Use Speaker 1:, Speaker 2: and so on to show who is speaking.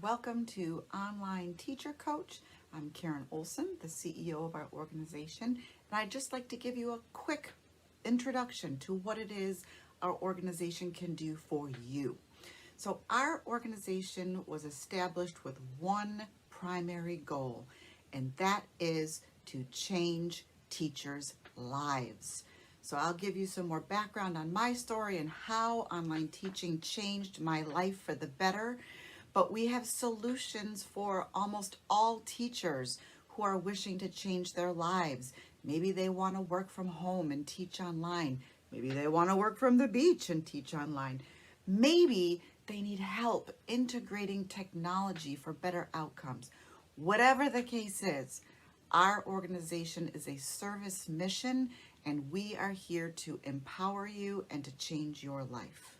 Speaker 1: Welcome to Online Teacher Coach. I'm Karen Olson, the CEO of our organization, and I'd just like to give you a quick introduction to what it is our organization can do for you. So our organization was established with one primary goal, and that is to change teachers' lives. So I'll give you some more background on my story and how online teaching changed my life for the better. But we have solutions for almost all teachers who are wishing to change their lives. Maybe they want to work from home and teach online. Maybe they want to work from the beach and teach online. Maybe they need help integrating technology for better outcomes. Whatever the case is, our organization is a service mission, and we are here to empower you and to change your life.